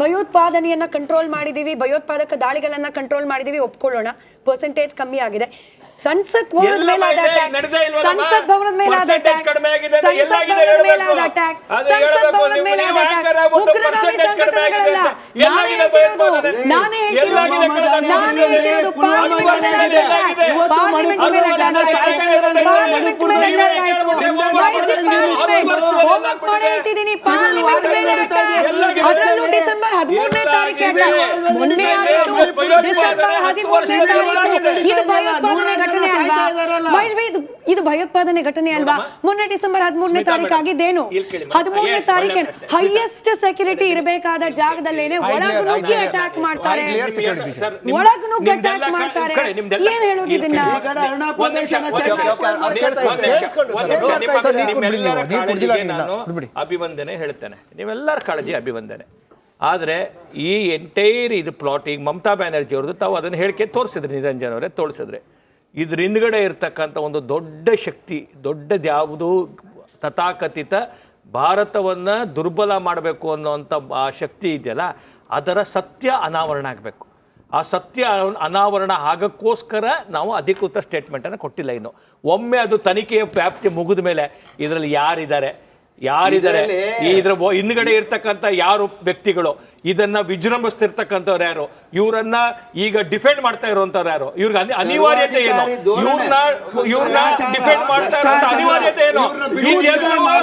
ಭಯೋತ್ಪಾದನೆಯನ್ನ control ಮಾಡಿದೀವಿ, ಭಯೋತ್ಪಾದಕ ದಾಳಿಗಳನ್ನ control ಮಾಡಿದೀವಿ, ಒಪ್ಕೊಳ್ಳೋಣ, ಪರ್ಸೆಂಟೇಜ್ ಕಮ್ಮಿ ಆಗಿದೆ. ಸಂಸತ್ ಭವನದ ಮೇಲೆ ಆದ ಅಟ್ಯಾಕ್, ಸಂಸತ್ ಭವನದ ಮೇಲೆ ಆದ ಅಟ್ಯಾಕ್, ಸಂಸತ್ ಭವನದ ಮೇಲೆ ಆದ ಅಟ್ಯಾಕ್, ಸಂಸತ್ ಭವನದ ಮೇಲೆ ಆದ ಅಟ್ಯಾಕ್ ಉಗ್ರಗಾಮಿ ಸಂಘಟನೆಗಳಲ್ಲ. ನಾನೇ ಹೇಳ್ತಿರೋದು ಪಾರ್ಲಿಮೆಂಟ್ ಮೇಲೆ ಆದ ಅಟ್ಯಾಕ್, ಪಾರ್ಲಿಮೆಂಟ್ ಮೇಲೆ ಅಟ್ಯಾಕ್ ಆಯ್ತು, ಪಾರ್ಲಿಮೆಂಟ್ ಮೇಲೆ ಅಟ್ಯಾಕ್ ಆಯ್ತು. ಹೋಮಕ್ ಮಾಡಿ ಹೇಳ್ತಿದ್ದೀನಿ, ಪಾರ್ಲಿಮೆಂಟ್ ಮೇಲೆ ಅಟ್ಯಾಕ್, ಅದರಲ್ಲೂ ಡಿಸೆಂಬರ್ 13ನೇ ತಾರೀಕು ಅಟ್ಯಾಕ್, ಮೊನ್ನೆ ಆಗಿತ್ತು ಡಿಸೆಂಬರ್ 13ನೇ ತಾರೀಕು. ಇದು ಭಯೋತ್ಪಾದನೆ ಘಟನೆ ಅಲ್ವಾ ಮಹೇಶ್ ಭಾಯಿ? ಇದು ಭಯೋತ್ಪಾದನೆ ಘಟನೆ ಅಲ್ವಾ? ಮೊನ್ನೆ ಡಿಸೆಂಬರ್ 13ನೇ ತಾರೀಕು ಆಗಿದ್ದೇನು? 13ನೇ ತಾರೀಕು ಹೈಯೆಸ್ಟ್ ಸೆಕ್ಯೂರಿಟಿ ಇರಬೇಕಾದ ಜಾಗದಲ್ಲೇನೆ ಒಳಗ್ ನುಗ್ಗಿ ಅಟ್ಯಾಕ್ ಮಾಡ್ತಾರೆ, ಒಳಗ್ ನುಗ್ಗಿ ಅಟ್ಯಾಕ್ ಮಾಡ್ತಾರೆ. ಏನ್ ಹೇಳೋದು ಇದನ್ನ? ಅಭಿವಂದನೆ ಹೇಳ್ತೇನೆ, ನೀವೆಲ್ಲರ ಕಾಳಜಿ ಅಭಿವಂದನೆ. ಆದರೆ ಈ ಎಂಟೈರ್ ಇದು ಪ್ಲಾಟ್ ಈಗ ಮಮತಾ ಬ್ಯಾನರ್ಜಿ ಅವ್ರದ್ದು ತಾವು ಅದನ್ನು ಹೇಳಿಕೆ ತೋರಿಸಿದ್ರಿ, ನಿರಂಜನ್ ಅವರೇ ತೋರಿಸಿದ್ರೆ, ಇದ್ರ ಹಿಂದ್ಗಡೆ ಇರ್ತಕ್ಕಂಥ ಒಂದು ದೊಡ್ಡ ಶಕ್ತಿ, ದೊಡ್ಡದು ಯಾವುದು ತಥಾಕಥಿತ ಭಾರತವನ್ನು ದುರ್ಬಲ ಮಾಡಬೇಕು ಅನ್ನೋವಂಥ ಆ ಶಕ್ತಿ ಇದೆಯಲ್ಲ, ಅದರ ಸತ್ಯ ಅನಾವರಣ ಆಗಬೇಕು. ಆ ಸತ್ಯ ಅನಾವರಣ ಆಗೋಕ್ಕೋಸ್ಕರ ನಾವು ಅಧಿಕೃತ ಸ್ಟೇಟ್ಮೆಂಟನ್ನು ಕೊಟ್ಟಿಲ್ಲ. ಇನ್ನು ಒಮ್ಮೆ ಅದು ತನಿಖೆಯ ವ್ಯಾಪ್ತಿ ಮುಗಿದ ಮೇಲೆ ಇದರಲ್ಲಿ ಯಾರಿದ್ದಾರೆ ಇದ್ರ ಹಿಂದ್ಗಡೆ ಇರ್ತಕ್ಕಂಥ ಯಾರು ವ್ಯಕ್ತಿಗಳು, ಇದನ್ನ ವಿಜೃಂಭಿಸ್ತಿರ್ತಕ್ಕಂಥವ್ರು ಯಾರು, ಇವರನ್ನ ಈಗ ಡಿಫೆಂಡ್ ಮಾಡ್ತಾ ಇರುವಂತವ್ರು ಯಾರು, ಇವ್ರಿಗೆ ಅನಿವಾರ್ಯತೆ ಏನು, ಇವ್ರನ್ನ ಡಿಫೆಂಡ್ ಮಾಡ್ತಾ ಇರುವಂತ ಅನಿವಾರ್ಯತೆ ಏನು? ದೇಶದ ಜನಗಳ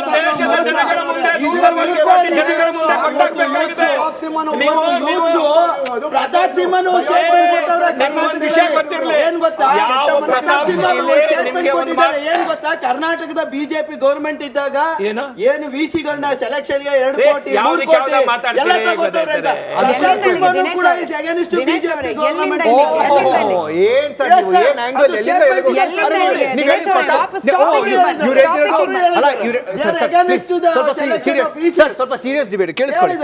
ಮುಂದೆ ಕರ್ನಾಟಕದ ಬಿಜೆಪಿ ಗೌರ್ಮೆಂಟ್ ಇದ್ದಾಗ ಏನು ವಿಸಿಗಳನ್ನ ಸೆಲೆಕ್ಷನ್ 2 ಕೋಟಿ 3 ಕೋಟಿ ಎಲ್ಲ ತಗೋತಾರೆ ಅಂತ. ಸ್ವಲ್ಪ ಸೀರಿಯಸ್ ಡಿಬೇಟ್ ಕೇಳಿಸ್ಕೊಳ್ಳಿ.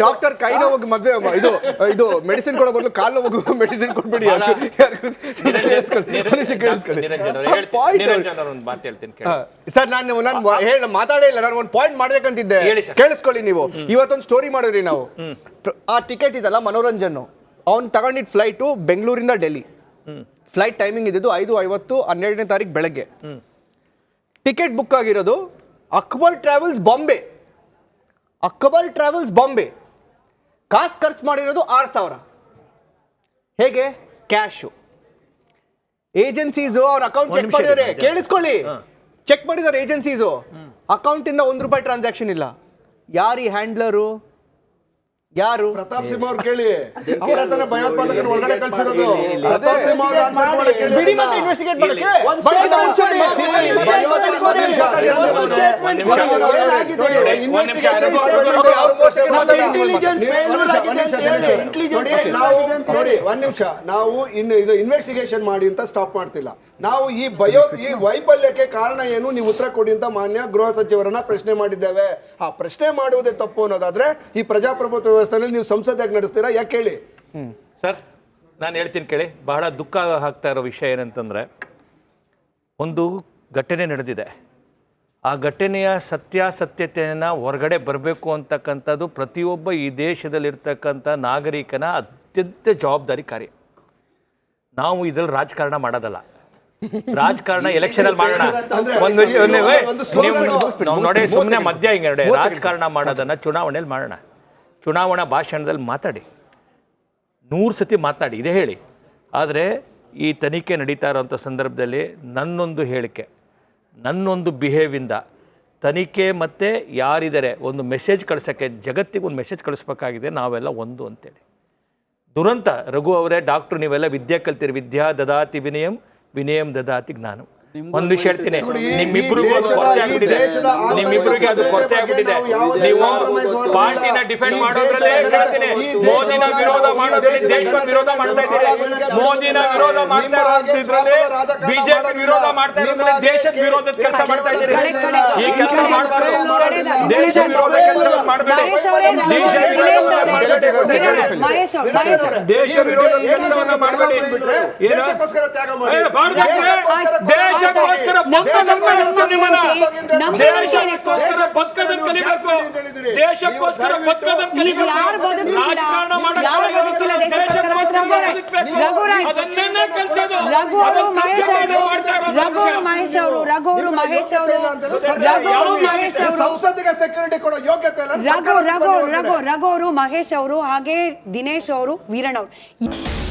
ಡಾಕ್ಟರ್ ಕೈ ನೋವು ಮದ್ವೆ ಇದು ಮೆಡಿಸಿನ್ ಕೊಡೋ ಬದಲು ಕಾಲು ನೋವು ಮೆಡಿಸಿನ್ ಕೊಟ್ಬಿಡಿ. ಸರ್ ನಾನು ಮಾತಾಡೇ ಇಲ್ಲ, ನಾನು ಒಂದು ಪಾಯಿಂಟ್ ಮಾಡ್ಬೇಕಂತಿದ್ದೆ, ಕೇಳಿಸ್ಕೊಳ್ಳಿ ನೀವು. ಇವತ್ತೊಂದು ಸ್ಟೋರಿ ಮಾಡಿದ್ರಿ ನಾವು. ಆ ಟಿಕೆಟ್ ಇದಲ್ಲ ಮನೋರಂಜನ್, ಅವ್ನು ತಗೊಂಡಿದ್ ಫ್ಲೈಟು ಬೆಂಗಳೂರಿಂದ ಡೆಲ್ಲಿ. ಫ್ಲೈಟ್ ಟೈಮಿಂಗ್ ಇದ್ದಿದ್ದು 5:50 12ನೇ ತಾರೀಕು ಬೆಳಗ್ಗೆ. ಟಿಕೆಟ್ ಬುಕ್ ಆಗಿರೋದು ಅಕ್ಬರ್ ಟ್ರಾವೆಲ್ಸ್ ಬಾಂಬೆ. ಕಾಸು ಖರ್ಚು ಮಾಡಿರೋದು 6,000. ಹೇಗೆ? ಕ್ಯಾಶು. ಏಜೆನ್ಸೀಸು ಅವ್ರ ಅಕೌಂಟ್ ಚೆಕ್ ಮಾಡಿದ್ದಾರೆ, ಕೇಳಿಸ್ಕೊಳ್ಳಿ, ಚೆಕ್ ಮಾಡಿದ್ದಾರೆ ಏಜೆನ್ಸೀಸು. ಅಕೌಂಟ್ ಇಂದ ₹1 ಟ್ರಾನ್ಸಾಕ್ಷನ್ ಇಲ್ಲ. ಯಾರು ಈ ಹ್ಯಾಂಡ್ಲರು? ಯಾರು? ಪ್ರತಾಪ್ ಸಿಂಹ ಅವ್ರು ಕೇಳಿ, ಅವರ ಹತ್ರ ಭಯೋತ್ಪಾದಕನ ಒಳಗಡೆ ಕಳಿಸಿರೋದು. ಪ್ರತಾಪ್ ಸಿಂಹ ಅವರು ಆನ್ಸರ್ ಮಾಡಕ್ಕೆ ಬಿಡಿ, ಮತ್ತೆ ಇನ್ವೆಸ್ಟಿಗೇಟ್ ಮಾಡಕ್ಕೆ ನಾವು ಇದು ಇನ್ವೆಸ್ಟಿಗೇಷನ್ ಮಾಡಿ ಅಂತ ಸ್ಟಾಪ್ ಮಾಡ್ತಿಲ್ಲ. ನಾವು ಈ ವೈಫಲ್ಯಕ್ಕೆ ಕಾರಣ ಏನು, ನೀವು ಉತ್ತರ ಕೊಡಿ ಅಂತ ಮಾನ್ಯ ಗೃಹ ಸಚಿವರನ್ನ ಪ್ರಶ್ನೆ ಮಾಡಿದ್ದೇವೆ. ಆ ಪ್ರಶ್ನೆ ಮಾಡುವುದೇ ತಪ್ಪು ಅನ್ನೋದಾದ್ರೆ ಈ ಪ್ರಜಾಪ್ರಭುತ್ವ ವ್ಯವಸ್ಥೆಯಲ್ಲಿ ನೀವು ಸಂಸದೆಯಾಗಿ ನಡೆಸ್ತೀರಾ? ಯಾಕೆ ಹೇಳಿ ಸರ್. ನಾನು ಹೇಳ್ತೀನಿ ಕೇಳಿ. ಬಹಳ ದುಃಖ ಆಗ್ತಾ ಇರೋ ವಿಷಯ ಏನಂತಂದ್ರೆ, ಒಂದು ಘಟನೆ ನಡೆದಿದೆ, ಆ ಘಟನೆಯ ಸತ್ಯಾಸತ್ಯತೆಯನ್ನು ಹೊರಗಡೆ ಬರಬೇಕು ಅಂತಕ್ಕಂಥದ್ದು ಪ್ರತಿಯೊಬ್ಬ ಈ ದೇಶದಲ್ಲಿರ್ತಕ್ಕಂಥ ನಾಗರಿಕನ ಅತ್ಯಂತ ಜವಾಬ್ದಾರಿ ಕಾರ್ಯ. ನಾವು ಇದರಲ್ಲಿ ರಾಜಕಾರಣ ಮಾಡೋದಲ್ಲ. ರಾಜಕಾರಣ ಎಲೆಕ್ಷನ್ ಅಲ್ಲಿ ಮಾಡೋಣ, ನೋಡಿ ಸುಮ್ಮನೆ ಮಧ್ಯ ಹಿಂಗೆ ನೋಡಿ. ರಾಜಕಾರಣ ಮಾಡೋದನ್ನ ಚುನಾವಣೆಯಲ್ಲಿ ಮಾಡೋಣ. ಚುನಾವಣಾ ಭಾಷಣದಲ್ಲಿ ಮಾತಾಡಿ, 100 ಸತಿ ಮಾತಾಡಿ, ಇದೇ ಹೇಳಿ. ಆದರೆ ಈ ತನಿಖೆ ನಡೀತಾ ಇರೋಂಥ ಸಂದರ್ಭದಲ್ಲಿ ನನ್ನೊಂದು ಹೇಳಿಕೆ, ನನ್ನೊಂದು ಬಿಹೇವಿಂದ ತನಿಖೆ ಮತ್ತು ಯಾರಿದ್ದಾರೆ ಒಂದು ಮೆಸೇಜ್ ಕಳ್ಸೋಕ್ಕೆ, ಜಗತ್ತಿಗೆ ಒಂದು ಮೆಸೇಜ್ ಕಳಿಸ್ಬೇಕಾಗಿದೆ, ನಾವೆಲ್ಲ ಒಂದು ಅಂತೇಳಿ. ದುರಂತ ರಘು ಅವರೇ, ಡಾಕ್ಟ್ರು ನೀವೆಲ್ಲ ವಿದ್ಯೆ ಕಲ್ತಿರಿ, ವಿದ್ಯಾ ದದಾತಿ ವಿನಯಂ ವಿನಯಂ ದದಾತಿ ಜ್ಞಾನಂ. ಒಂದು ವಿಷಯ ಹೇಳ್ತೀನಿ, ನೋಡಿ, ನಿಮ್ಮಿಬ್ರಿಗೂ ಅದು ದೇಶದ- ಕೊರತೆ ಆಗ್ಬಿಟ್ಟಿದೆ, ದೇಶದ ಆಂತರಿಕ ನಿಮ್ಮಿಬ್ರಿಗೆ ಅದು ಕೊರತೆ ಆಗ್ಬಿಟ್ಟಿದೆ. ನಾವು ಯಾವುದೇ ನೀವು compromise ಮಾಡೋದಿಲ್ಲ. ಪಾರ್ಟಿನ ಡಿಫೆಂಡ್ ಈ ಮಾಡೋದ್ರಲ್ಲೇ ದೇಶದ- ಹೇಳ್ತೀನಿ, ಈ ದೇಶದ- ಮೋದಿನ ವಿರೋಧ ಮಾಡೋದ್ರಲ್ಲಿ ಈ ದೇಶದ ದೇಶದ ವಿರೋಧ ಮಾಡ್ತಾ ಇದ್ದೀರಿ, ಮೋದಿನ ವಿರೋಧ ಮಾಡ್ತಾ ಇರೋದ್ರಲ್ಲಿ ಬಿಜೆಪಿ ವಿರೋಧ ಮಾಡ್ತಾ ಇರೋದ್ರಲ್ಲಿ ದೇಶದ ವಿರೋಧದ ಕೆಲಸ ಮಾಡ್ತಾ ಇದ್ದೀರಿ. ಈ ಕೆಲಸ ಮಾಡಬಾರ್ದು, ದೇಶ ವಿರೋಧ ಕೆಲಸ ಮಾಡಬೇಡಿ, ಮಹೇಶ್ ಅವರೇ, ದೇಶ ದಿನೇಶ್ ಅವರೇ, ವಿರೋಧ ಮಹೇಶ್ ಅವ್ರೆ, ದೇಶ ವಿರೋಧದ ಕೆಲಸವನ್ನ ಮಾಡಬೇಡಿ. ದೇಶಕ್ಕೋಸ್ಕರ ತ್ಯಾಗ ಮಾಡಿ. ದೇಶಕ್ಕೋಸ್ಕರ ದೇಶಕ್ಕೋಸ್ಕರ ಯಾರು ಬದುಕಿಲ್ಲ, ಯಾರು ಬದುಕಿಲ್ಲ ದೇಶಕ್ಕೋಸ್ಕರ ರಘು ಅವರು ಮಹೇಶ್ ಅವರು, ಸಂಸತ್ತಿಗೆ ಸೆಕ್ಯೂರಿಟಿ ಕೊಡೋ ಯೋಗ್ಯತೆ ಇಲ್ಲ. ರಘು ಅವರು ಮಹೇಶ್ ಅವರು ಹಾಗೆ ದಿನೇಶ್ ಅವರು ವೀರಣ್ಣ ಅವರು